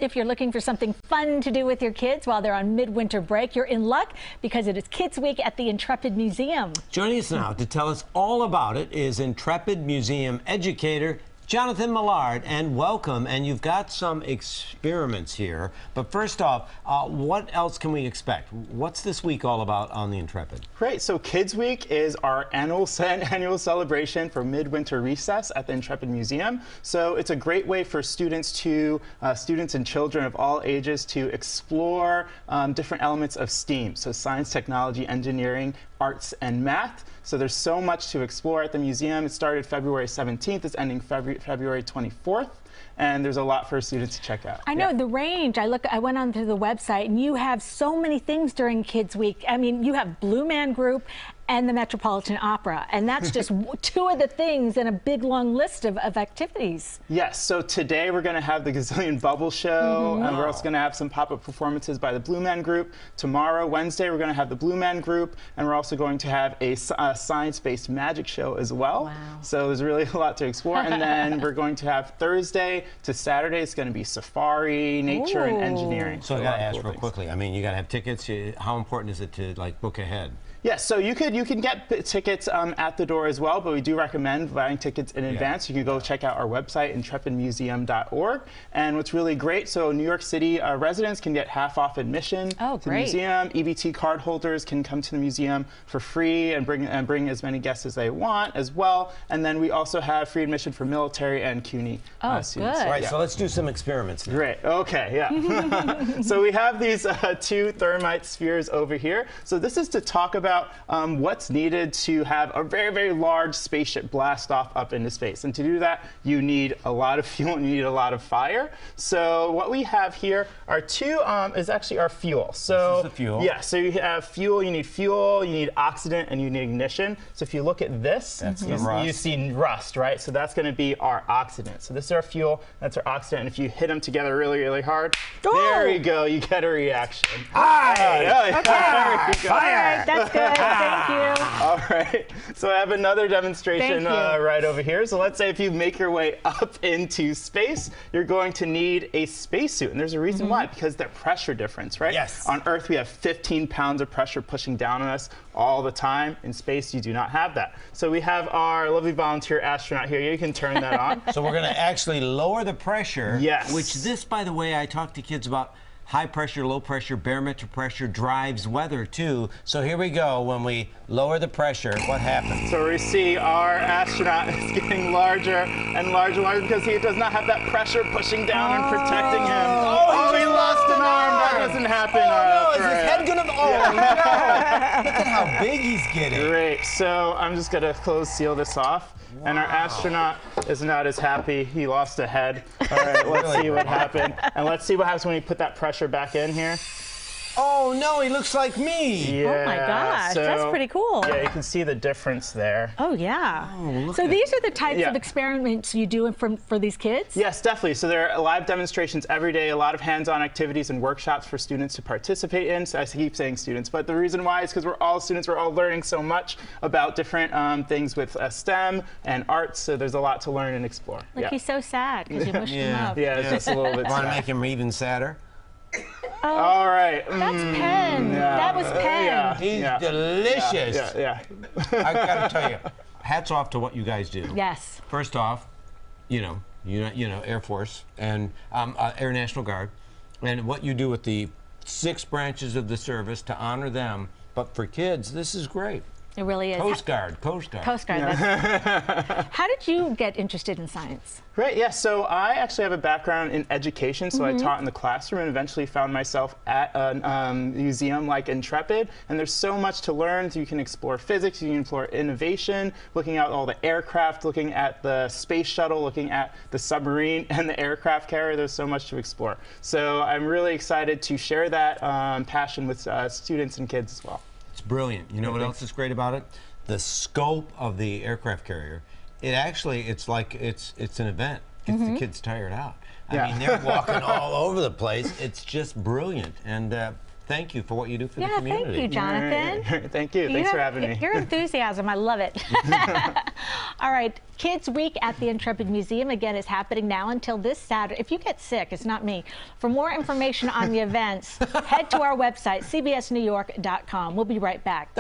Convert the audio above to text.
If you're looking for something fun to do with your kids while they're on midwinter break, you're in luck because it is Kids Week at the Intrepid Museum. Joining us now to tell us all about it is Intrepid Museum educator Jonathan Millard, and welcome. And you've got some experiments here. But first off, what else can we expect? What's this week all about on the Intrepid? Great. So Kids Week is our annual celebration for midwinter recess at the Intrepid Museum. So it's a great way for students and children of all ages to explore different elements of STEAM. So science, technology, engineering, arts, and math. So there's so much to explore at the museum. It started February 17th. It's ending February 24th. And there's a lot for students to check out. I know the range. I went onto the website, and you have so many things during Kids Week. I mean, you have Blue Man Group and the Metropolitan Opera, and that's just two of the things in a big long list of activities. Yes, so today we're going to have the Gazillion Bubble Show, and we're also going to have some pop-up performances by the Blue Man Group. Tomorrow, Wednesday, we're going to have the Blue Man Group, and we're also going to have a science-based magic show as well. Wow. So there's really a lot to explore. And then we're going to have Thursday to Saturday. It's going to be safari, nature, and engineering. So I got to ask real quickly. I mean, you got to have tickets. How important is it to book ahead? Yes, so you can get tickets at the door as well, but we do recommend buying tickets in advance. You can go check out our website, intrepidmuseum.org. And what's really great, so New York City residents can get half-off admission to the museum. EBT card holders can come to the museum for free and bring as many guests as they want as well. And then we also have free admission for military and CUNY students. Good. All right, so let's do some experiments now. Great. Okay, yeah. So we have these two thermite spheres over here. So this is to talk about what's needed to have a very, very large spaceship blast off up into space. And to do that, you need a lot of fuel and you need a lot of fire. So what we have here are is actually our fuel. So this is the fuel. Yeah, so you have fuel, you need oxidant, and you need ignition. So if you look at this, you see rust, right? So that's going to be our oxidant. So this is our fuel, that's our oxidant. And if you hit them together really, really hard, there you go, you get a reaction. Fire! That's good. Thank you. All right. So I have another demonstration right over here. So let's say if you make your way up into space, you're going to need a spacesuit. And there's a reason why, because the pressure difference, right? Yes. On Earth, we have 15 pounds of pressure pushing down on us all the time. In space, you do not have that. So we have our lovely volunteer astronaut here. You can turn that on. So we're going to actually lower the pressure. Yes. Which this, by the way, I talk to kids about. High pressure, low pressure, barometric pressure drives weather too. So here we go. When we lower the pressure, what happens? So we see our astronaut is getting larger and larger and larger because he does not have that pressure pushing down and protecting him. Oh, he lost an arm. That doesn't happen. Oh, no, is his head gonna? Oh, no. Look at how big he's getting. Great. So I'm just gonna seal this off. Wow. And our astronaut is not as happy. He lost a head. All right, let's see what happened. And let's see what happens when we put that pressure back in here. Oh, no, he looks like me. Yeah, oh, my gosh. That's pretty cool. Yeah, you can see the difference there. Oh, yeah. Oh, so these are the types of experiments you do for these kids? Yes, definitely. So there are live demonstrations every day, a lot of hands-on activities and workshops for students to participate in. So I keep saying students, but the reason why is because we're all students. We're all learning so much about different things with STEM and arts. So there's a lot to learn and explore. Look, he's so sad because you mushed him up. Yeah, it's just a little bit sad. Want to make him even sadder? Oh, all right. That's Penn. Yeah. That was Penn. He's delicious. Yeah. I got to tell you, hats off to what you guys do. Yes. First off, you know, Air Force and Air National Guard, and what you do with the 6 branches of the service to honor them. But for kids, this is great. It really is. Coast Guard. Yeah. How did you get interested in science? Right, yeah, so I actually have a background in education, so I taught in the classroom and eventually found myself at a museum like Intrepid, and there's so much to learn. So you can explore physics, you can explore innovation, looking at all the aircraft, looking at the space shuttle, looking at the submarine and the aircraft carrier. There's so much to explore. So I'm really excited to share that passion with students and kids as well. It's brilliant. You know what else is great about it? The scope of the aircraft carrier. It's like it's an event. Gets the kids tired out. I mean, they're walking all over the place. It's just brilliant. And thank you for what you do for the community. Thank you, Jonathan. Thank you. Thanks for having me. Your enthusiasm, I love it. All right, Kids Week at the Intrepid Museum, again, is happening now until this Saturday. If you get sick, it's not me. For more information on the events, head to our website, cbsnewyork.com. We'll be right back.